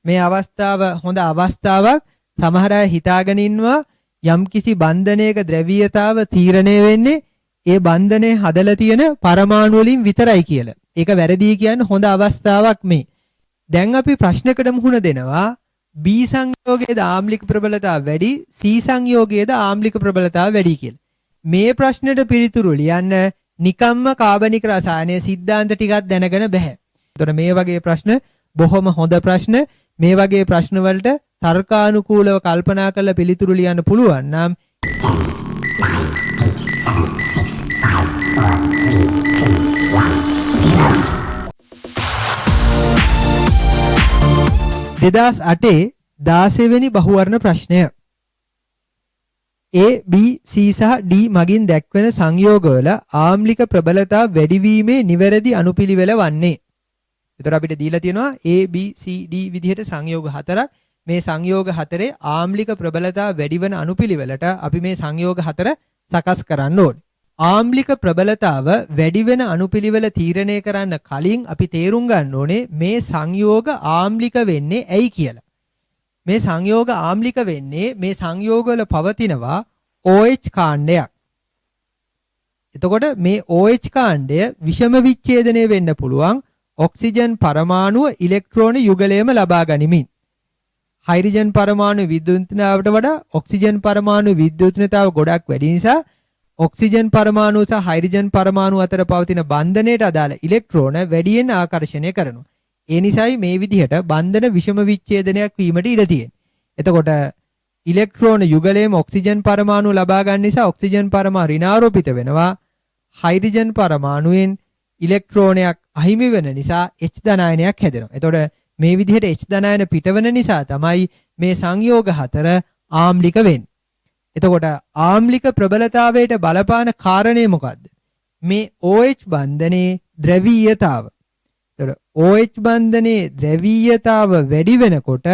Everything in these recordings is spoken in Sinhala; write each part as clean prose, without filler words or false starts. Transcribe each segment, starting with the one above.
මේ අවස්ථාව හොඳ අවස්ථාවක්. සමහර අය හිතාගෙන ඉන්නවා යම්කිසි බන්ධනයක ද්‍රවීයතාව තීරණය වෙන්නේ ඒ බන්ධනේ හදලා තියෙන පරමාණු වලින් විතරයි කියලා. ඒක වැරදි කියන්නේ හොඳ අවස්ථාවක් මේ. දැන් අපි ප්‍රශ්නයකට මුහුණ දෙනවා B සංයෝගයේද ආම්ලික ප්‍රබලතාව වැඩි C සංයෝගයේද ආම්ලික ප්‍රබලතාව වැඩි කියලා. මේ ප්‍රශ්නෙට පිළිතුරු ලියන්න නිකම්ම කාබනික රසායනයේ සිද්ධාන්ත ටිකක් දැනගෙන බෑ. ඒතර මේ වගේ ප්‍රශ්න බොහොම හොඳ ප්‍රශ්න. මේ වගේ ප්‍රශ්න වලට තර්කානුකූලව කල්පනා කරලා පිළිතුරු ලියන්න පුළුවන් නම් 2008 16 වෙනි බහුවර්ණ ප්‍රශ්නය. A, B, C සහ D මගින් දැක්වෙන සංයෝගවල ආම්ලික ප්‍රබලතා වැඩිවීමේ නිවැරදි අනුපිළිවෙල වන්නේ. ඒතර අපිට දීලා තියෙනවා A, B, C, D විදිහට සංයෝග හතරක්. මේ සංයෝග හතරේ ආම්ලික ප්‍රබලතා වැඩිවන අනුපිළිවෙලට අපි මේ සංයෝග හතර සකස් කරන්න ඕනේ. ආම්ලික ප්‍රබලතාව වැඩි වෙන අනුපිළිවෙල තීරණය කරන්න කලින් අපි තේරුම් ගන්න ඕනේ මේ සංයෝග ආම්ලික වෙන්නේ ඇයි කියලා. මේ සංයෝග ආම්ලික වෙන්නේ මේ සංයෝගවල පවතිනවා OH කාණ්ඩයක්. එතකොට මේ OH කාණ්ඩය විෂම විච්ඡේදනය වෙන්න පුළුවන් ඔක්සිජන් පරමාණුව ඉලෙක්ට්‍රෝන යුගලයම ලබා ගනිමින්. හයිඩ්‍රජන් පරමාණු විද්‍යුත්නතාවට වඩා ඔක්සිජන් පරමාණු විද්‍යුත්නතාව ගොඩක් වැඩි නිසා ඔක්සිජන් පරමාණු සහ හයිඩ්‍රජන් පරමාණු අතර පවතින බන්ධනයට අදාළ ඉලෙක්ට්‍රෝන වැඩියෙන් ආකර්ෂණය කරනවා. ඒ නිසායි මේ විදිහට බන්ධන විෂම විච්ඡේදනයක් වීමට ඉඩ තියෙන්නේ. එතකොට ඉලෙක්ට්‍රෝන යුගලයේම ඔක්සිජන් පරමාණු ලබා ගන්න නිසා ඔක්සිජන් පරමාණු ඍණාරෝපිත වෙනවා. හයිඩ්‍රජන් පරමාණුවෙන් ඉලෙක්ට්‍රෝනයක් අහිමි වෙන නිසා H ධනායනයක් හැදෙනවා. එතකොට මේ විදිහට H ධනායන පිටවන නිසා තමයි මේ සංයෝග හතර ආම්ලික වෙන්නේ. එතකොට ආම්ලික ප්‍රබලතාවයට බලපාන කාරණේ මොකද්ද? මේ OH බන්ධනයේ ද්‍රවීයතාව. එතකොට OH බන්ධනයේ ද්‍රවීයතාව වැඩි වෙනකොට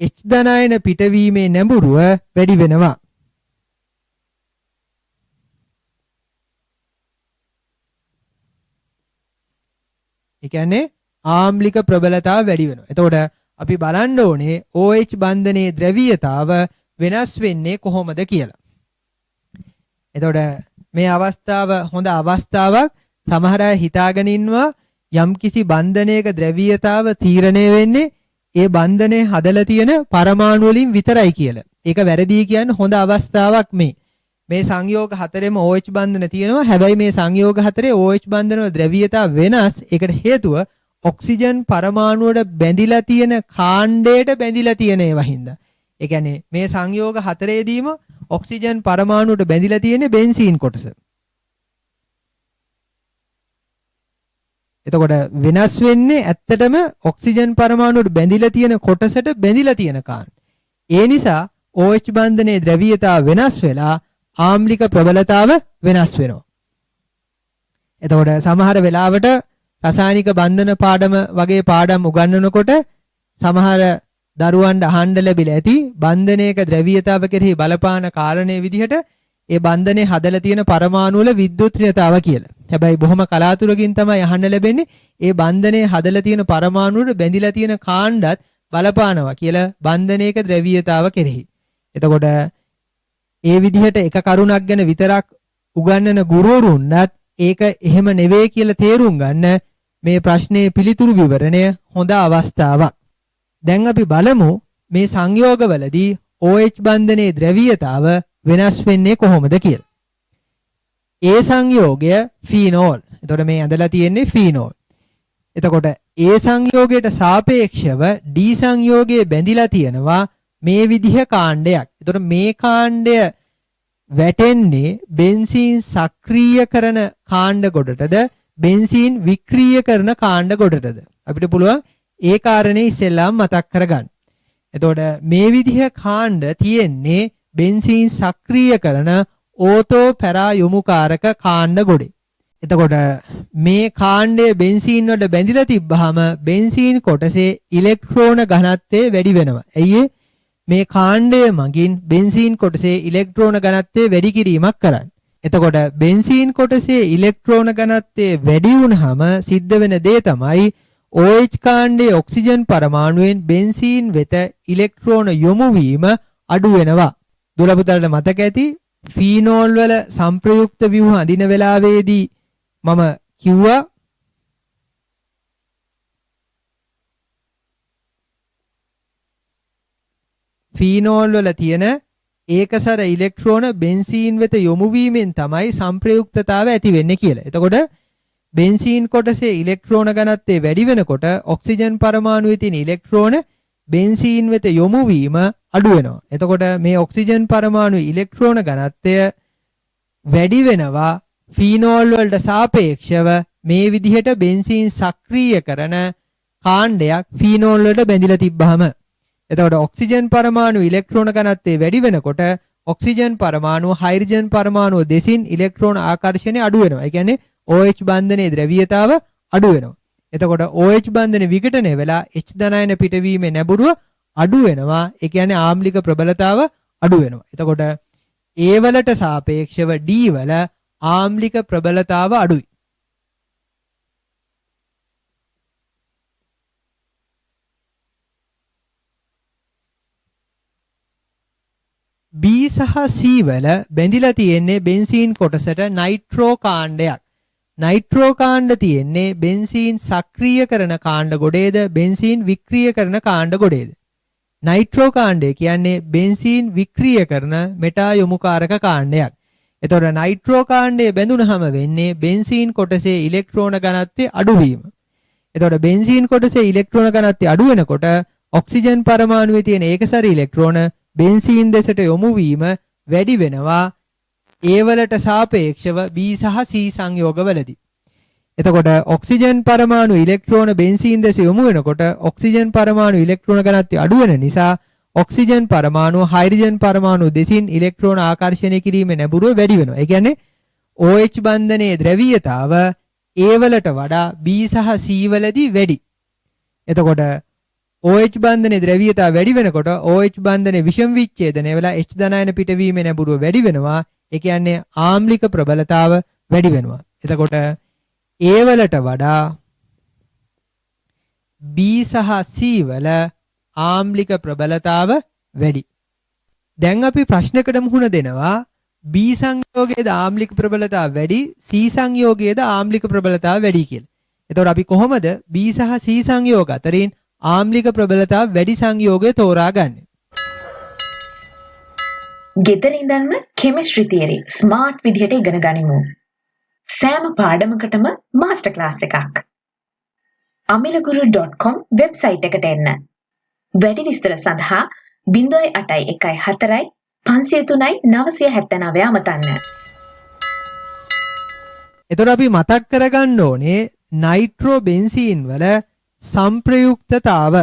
H ධනායන පිටවීමේ නැඹුරුව වැඩි වෙනවා. ඒ කියන්නේ ආම්ලික ප්‍රබලතාව වැඩි වෙනවා. එතකොට අපි බලන්න ඕනේ OH බන්ධනයේ ද්‍රවීයතාව වෙනස් වෙන්නේ කොහොමද කියලා. එතකොට මේ අවස්ථාව හොඳ අවස්ථාවක්. සමහර අය හිතාගෙන ඉන්නවා යම්කිසි බන්ධනයක ද්‍රවීයතාව තීරණය වෙන්නේ ඒ බන්ධනේ හදලා තියෙන පරමාණු වලින් විතරයි කියලා. ඒක වැරදි කියන්නේ හොඳ අවස්ථාවක් මේ. මේ සංයෝග හතරෙම OH බන්ධන තියෙනවා. හැබැයි මේ සංයෝග හතරේ OH බන්ධන වල ද්‍රවීයතාව වෙනස්. ඒකට හේතුව ඔක්සිජන් පරමාණුවට බැඳිලා තියෙන කාණ්ඩයට බැඳිලා තියෙන ඒවා හින්දා. ඒ කියන්නේ මේ සංයෝග හතරේදීම ඔක්සිජන් පරමාණුවට බැඳිලා තියෙන බෙන්සීන් කොටස. එතකොට වෙනස් වෙන්නේ ඇත්තටම ඔක්සිජන් පරමාණුවට බැඳිලා තියෙන කොටසට බැඳිලා තියෙන කාණ්ඩ. ඒ නිසා OH බන්ධනයේ ද්‍රවීයතාව වෙනස් වෙලා ආම්ලික ප්‍රබලතාව වෙනස් වෙනවා. එතකොට සමහර වෙලාවට රසායනික බන්ධන පාඩම වගේ පාඩම් උගන්වනකොට සමහර දරුවන්ට අහන්න ලැබිලා ඇති බන්ධනයක ද්‍රවීයතාව කෙරෙහි බලපාන කාරණේ විදිහට ඒ බන්ධනේ හදලා තියෙන පරමාණු වල විද්‍යුත්ණතාව කියලා. හැබැයි බොහොම කලාතුරකින් තමයි අහන්න ලැබෙන්නේ ඒ බන්ධනේ හදලා තියෙන පරමාණු වල බැඳිලා තියෙන කාණ්ඩත් බලපානවා කියලා බන්ධනයක ද්‍රවීයතාව කෙරෙහි. එතකොට ඒ විදිහට එක කරුණක් ගැන විතරක් උගන්වන ගුරුවරුන්වත් ඒක එහෙම නෙවෙයි කියලා තේරුම් ගන්න මේ ප්‍රශ්නේ පිළිතුරු විවරණය හොඳ අවස්ථාවක්. දැන් අපි බලමු මේ සංයෝගවලදී OH බන්ධනයේ ද්‍රවීයතාව වෙනස් වෙන්නේ කොහොමද කියලා. A සංයෝගය ෆීනෝල්. එතකොට මේ ඇඳලා තියෙන්නේ ෆීනෝල්. එතකොට A සංයෝගයට සාපේක්ෂව D සංයෝගයේ බැඳිලා තියෙනවා මේ විදිහ කාණ්ඩයක්. එතකොට මේ කාණ්ඩය වැටෙන්නේ බෙන්සීන් සක්‍රීය කරන කාණ්ඩ කොටටද බෙන්සීන් වික්‍රීය කරන කාණ්ඩ කොටටද? අපිට පුළුවන් ඒ කාරණේ ඉස්සෙල්ලාම මතක් කරගන්න. එතකොට මේ විදිහ කාණ්ඩ තියෙන්නේ බෙන්සීන් සක්‍රීය කරන ඕතෝ පැරා යොමුකාරක කාණ්ඩ ගොඩේ. එතකොට මේ කාණ්ඩය බෙන්සීන් වලට බැඳිලා තිබ්බහම බෙන්සීන් කොටසේ ඉලෙක්ට්‍රෝන ඝනත්වය වැඩි වෙනවා. ඇයි මේ කාණ්ඩය මගින් බෙන්සීන් කොටසේ ඉලෙක්ට්‍රෝන ඝනත්වය වැඩි කිරීමක් කරන්නේ. එතකොට බෙන්සීන් කොටසේ ඉලෙක්ට්‍රෝන ඝනත්වය වැඩි වුණාම සිද්ධ වෙන දේ තමයි OH කාණ්ඩයේ ඔක්සිජන් පරමාණුවෙන් බෙන්සීන් වෙත ඉලෙක්ට්‍රෝන යොමු වීම අඩු වෙනවා. දුර පුතලට මතක ඇති ෆීනෝල් වල සංප්‍රයුක්ත ව්‍යුහ අඳින වෙලාවේදී මම කිව්වා ෆීනෝල් වල තියෙන ඒකසර ඉලෙක්ට්‍රෝන බෙන්සීන් වෙත යොමු වීමෙන් තමයි සංප්‍රයුක්තතාවය ඇති වෙන්නේ කියලා. එතකොට බෙන්සීන් කොටසේ ඉලෙක්ට්‍රෝන ඝනත්වය වැඩි වෙනකොට ඔක්සිජන් පරමාණුවේ තියෙන ඉලෙක්ට්‍රෝන බෙන්සීන් වෙත යොමු වීම අඩු වෙනවා. එතකොට මේ ඔක්සිජන් පරමාණුවේ ඉලෙක්ට්‍රෝන ඝනත්වය වැඩි වෙනවා ෆීනෝල් වලට සාපේක්ෂව මේ විදිහට බෙන්සීන් සක්‍රිය කරන කාණ්ඩයක් ෆීනෝල් වලට බැඳිලා තිබ්බහම. එතකොට ඔක්සිජන් පරමාණු ඉලෙක්ට්‍රෝන ඝනත්වය වැඩි වෙනකොට ඔක්සිජන් පරමාණුව හයිඩ්‍රජන් පරමාණුව දෙසින් ඉලෙක්ට්‍රෝන ආකර්ෂණය අඩු වෙනවා. ඒ කියන්නේ OH බන්ධනයේ ද්‍රව්‍යතාව අඩු වෙනවා. එතකොට OH බන්ධන විඝටනය වෙලා H ධනායන පිටවීමේ නැඹුරුව අඩු වෙනවා. ඒ කියන්නේ ආම්ලික ප්‍රබලතාව අඩු වෙනවා. එතකොට A වලට සාපේක්ෂව D වල ආම්ලික ප්‍රබලතාව අඩුයි. B සහ C වල බැඳිලා තියෙන්නේ බෙන්සීන් කොටසට නයිට්‍රෝ කාණ්ඩයක්. නයිට්‍රෝ කාණ්ඩ තියෙන්නේ බෙන්සීන් සක්‍රිය කරන කාණ්ඩ ගොඩේද බෙන්සීන් වික්‍රිය කරන කාණ්ඩ ගොඩේද? නයිට්‍රෝ කාණ්ඩය කියන්නේ බෙන්සීන් වික්‍රිය කරන මෙටා යොමුකාරක කාණ්ඩයක්. එතකොට නයිට්‍රෝ කාණ්ඩය බැඳුනහම වෙන්නේ බෙන්සීන් කොටසේ ඉලෙක්ට්‍රෝන ඝනත්වය අඩු වීම. එතකොට බෙන්සීන් කොටසේ ඉලෙක්ට්‍රෝන ඝනත්වය අඩු වෙනකොට ඔක්සිජන් පරමාණුවේ තියෙන ඒකසර ඉලෙක්ට්‍රෝන බෙන්සීන් දෙසට යොමු වීම වැඩි වෙනවා A වලට සාපේක්ෂව B සහ C සංයෝගවලදී. එතකොට ඔක්සිජන් පරමාණු ඉලෙක්ට්‍රෝන බෙන්සීන් දෙස යොමු වෙනකොට ඔක්සිජන් පරමාණු ඉලෙක්ට්‍රෝන ඝනත්වය අඩු වෙන නිසා ඔක්සිජන් පරමාණු හයිඩ්‍රජන් පරමාණු දෙසින් ඉලෙක්ට්‍රෝන ආකර්ෂණය කිරීමේ නැඹුරුව වැඩි වෙනවා. ඒ කියන්නේ OH බන්ධනයේ ද්‍රවීයතාව A වලට වඩා B සහ C වලදී වැඩි. එතකොට OH බන්ධනයේ ද්‍රවීයතාව වැඩි වෙනකොට OH බන්ධනයේ විෂම විච්ඡේදනය වෙලා H ධනායන පිටවීමේ නැඹුරුව වැඩි වෙනවා. ඒ කියන්නේ ආම්ලික ප්‍රබලතාව වැඩි වෙනවා. එතකොට A වලට වඩා B සහ C වල ආම්ලික ප්‍රබලතාව වැඩි. දැන් අපි ප්‍රශ්නයකට මුහුණ දෙනවා B සංයෝගයේද ආම්ලික ප්‍රබලතාව වැඩි C සංයෝගයේද ආම්ලික ප්‍රබලතාව වැඩි කියලා. එතකොට අපි කොහොමද B සහ C සංයෝග අතරින් ආම්ලික ප්‍රබලතාව වැඩි සංයෝගය තෝරාගන්නේ? ගෙදර ඉඳන්ම කෙමිස්ට්‍රි තියරි ස්මාර්ට් විදිහට ඉගෙන ගනිමු. සෑම පාඩමකටම මාස්ටර් ක්ලාස් එකක්. AmilaGuru.com වෙබ්සයිට් එකට එන්න. වැඩි විස්තර සඳහා 0814 503 979 අමතන්න. එතකොට අපි මතක් කරගන්න ඕනේ නයිට්‍රෝ බෙන්සීන් වල සංප්‍රයුක්තතාව.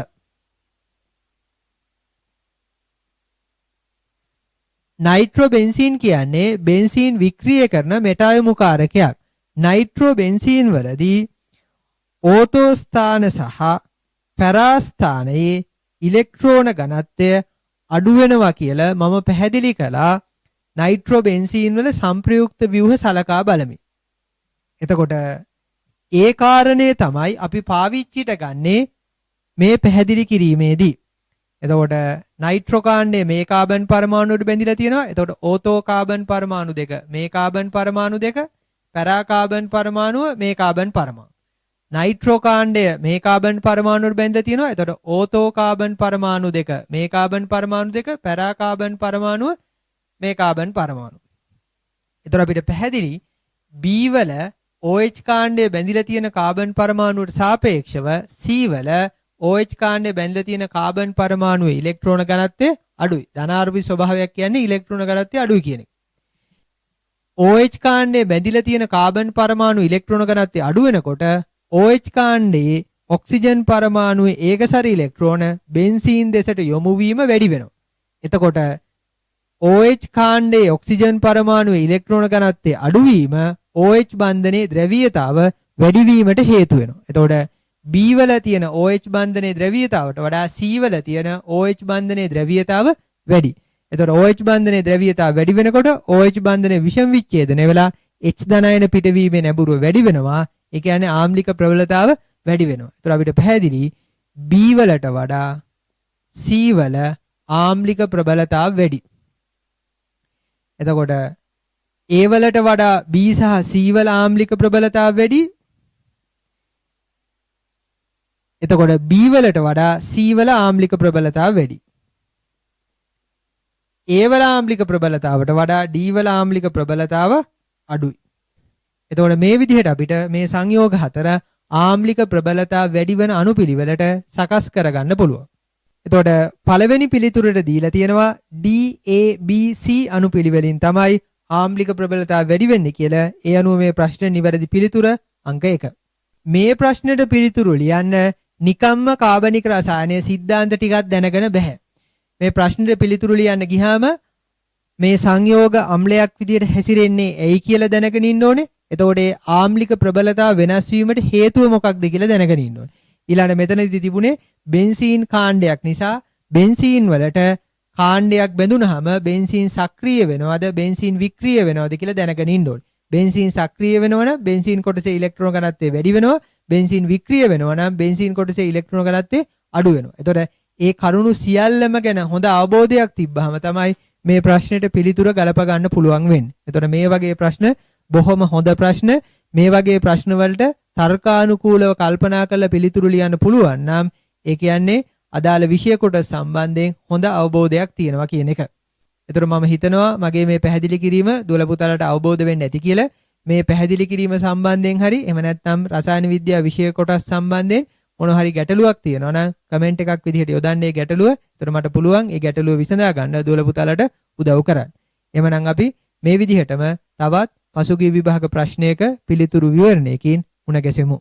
නයිට්‍රෝ බෙන්සීන් කියන්නේ බෙන්සීන් වික්‍රිය කරන මෙටායමුකාරකයක්. නයිට්‍රෝ බෙන්සීන් වලදී ඕතෝ ස්ථාන සහ පැරා ස්ථානයේ ඉලෙක්ට්‍රෝන ඝනත්වය අඩු වෙනවා කියලා මම පැහැදිලි කළා නයිට්‍රෝ බෙන්සීන් වල සංප්‍රයුක්ත ව්‍යුහ සලකා බලමින්. එතකොට ඒ කාරණේ තමයි අපි පාවිච්චිට ගන්නේ මේ පැහැදිලි කිරීමේදී. එතකොට නයිට්‍රෝ කාණ්ඩයේ මේ කාබන් පරමාණුවට බැඳිලා තියෙනවා. එතකොට ඕතෝ කාබන් පරමාණු දෙක මේ කාබන් පරමාණු දෙක පැරා කාබන් පරමාණුව මේ කාබන් පරමාණු. නයිට්‍රෝ කාණ්ඩය මේ කාබන් පරමාණුවට බැඳලා තියෙනවා. එතකොට ඕතෝ කාබන් පරමාණු දෙක මේ කාබන් පරමාණු දෙක පැරා කාබන් පරමාණුව මේ කාබන් පරමාණු. එතකොට අපිට පැහැදිලි B වල OH කාණ්ඩයේ බැඳිලා තියෙන කාබන් පරමාණුවට සාපේක්ෂව C වල OH කාණ්ඩයේ බැඳලා තියෙන කාබන් පරමාණුවේ ඉලෙක්ට්‍රෝන ඝනත්වය අඩුයි. ධනාරුපී ස්වභාවයක් කියන්නේ ඉලෙක්ට්‍රෝන ඝනත්වය අඩුයි කියන එක. OH කාණ්ඩයේ බැඳිලා තියෙන කාබන් පරමාණු ඉලෙක්ට්‍රෝන ඝනත්වය අඩු වෙනකොට OH කාණ්ඩයේ ඔක්සිජන් පරමාණුවේ ඒකසර ඉලෙක්ට්‍රෝන බෙන්සීන් දෙසට යොමු වීම වැඩි වෙනවා. එතකොට OH කාණ්ඩයේ ඔක්සිජන් පරමාණුවේ ඉලෙක්ට්‍රෝන ඝනත්වය අඩු වීම OH බන්ධනයේ ද්‍රවීයතාව වැඩි වීමට හේතු වෙනවා. එතකොට B වල තියෙන OH බන්ධනයේ ද්‍රවීයතාවට වඩා C වල තියෙන OH බන්ධනයේ ද්‍රවීයතාව වැඩි. එතකොට OH බන්ධනයේ ද්‍රව්‍යතාව වැඩි වෙනකොට OH බන්ධනයේ විෂම විච්ඡේදනය වෙලා H ධනයන පිටවීමේ නැඹුරුව වැඩි වෙනවා. ඒ කියන්නේ ආම්ලික ප්‍රබලතාව වැඩි වෙනවා. ඒතර අපිට පැහැදිලි B වලට වඩා C වල ආම්ලික ප්‍රබලතාව වැඩි. එතකොට A වලට වඩා B සහ C වල ආම්ලික ප්‍රබලතාව වැඩි. එතකොට B වලට වඩා C වල ආම්ලික ප්‍රබලතාව වැඩි. A වල ආම්ලික ප්‍රබලතාවට වඩා D වල ආම්ලික ප්‍රබලතාව අඩුයි. එතකොට මේ විදිහට අපිට මේ සංයෝග හතර ආම්ලික ප්‍රබලතාව වැඩි වෙන අණුපිළිවෙලට සකස් කරගන්න පුළුවන්. එතකොට පළවෙනි පිළිතුරට දීලා තියෙනවා D A B C අණුපිළිවෙලින් තමයි ආම්ලික ප්‍රබලතාව වැඩි වෙන්නේ කියලා. ඒ අනුව මේ ප්‍රශ්නේ නිවැරදි පිළිතුර අංක 1. මේ ප්‍රශ්නෙට පිළිතුරු ලියන්න නිකම්ම කාබනික රසායනයේ සිද්ධාන්ත ටිකක් දැනගෙන බෑ. මේ ප්‍රශ්නෙට පිළිතුරු ලියන්න ගියාම මේ සංයෝග අම්ලයක් විදියට හැසිරෙන්නේ ඇයි කියලා දැනගෙන ඉන්න ඕනේ. එතකොට ඒ ආම්ලික ප්‍රබලතාව වෙනස් වීමට හේතුව මොකක්ද කියලා දැනගෙන ඉන්න ඕනේ. ඊළඟ මෙතනදී තිබුණේ බෙන්සීන් කාණ්ඩයක් නිසා බෙන්සීන් වලට කාණ්ඩයක් බැඳුනහම බෙන්සීන් සක්‍රිය වෙනවද බෙන්සීන් වික්‍රිය වෙනවද කියලා දැනගෙන ඉන්න ඕනේ. බෙන්සීන් සක්‍රිය වෙනවනම් බෙන්සීන් කොටසේ ඉලෙක්ට්‍රෝන ඝනත්වය වැඩි වෙනවා. බෙන්සීන් වික්‍රිය වෙනවනම් බෙන්සීන් කොටසේ ඉලෙක්ට්‍රෝන ඝනත්වය අඩු වෙනවා. එතකොට ඒ කරුණු සියල්ලම ගැන හොඳ අවබෝධයක් තිබ්බහම තමයි මේ ප්‍රශ්නෙට පිළිතුර ගලප ගන්න පුළුවන් වෙන්නේ. එතකොට මේ වගේ ප්‍රශ්න බොහොම හොඳ ප්‍රශ්න. මේ වගේ ප්‍රශ්න වලට තර්කානුකූලව කල්පනා කරලා පිළිතුරු ලියන්න පුළුවන් නම් ඒ කියන්නේ අදාළ විෂය කොටස සම්බන්ධයෙන් හොඳ අවබෝධයක් තියෙනවා කියන එක. එතකොට මම හිතනවා මගේ මේ පැහැදිලි කිරීම දුවල පුතාලට අවබෝධ වෙන්න ඇති කියලා. මේ පැහැදිලි කිරීම සම්බන්ධයෙන් හරි එහෙම නැත්නම් රසායන විද්‍යාව විෂය කොටස් සම්බන්ධයෙන් මොන හරි ගැටලුවක් තියෙනවා නම් කමෙන්ට් එකක් විදිහට යොදන්නේ ගැටලුව. එතකොට මට පුළුවන් ඒ ගැටලුව විසඳා ගන්න දුවල පුතාලට උදව් කරන්න. එහෙමනම් අපි මේ විදිහටම තවත් පසුගිය විභාග ප්‍රශ්නයක පිළිතුරු විවරණයකින් මුණ ගැසෙමු.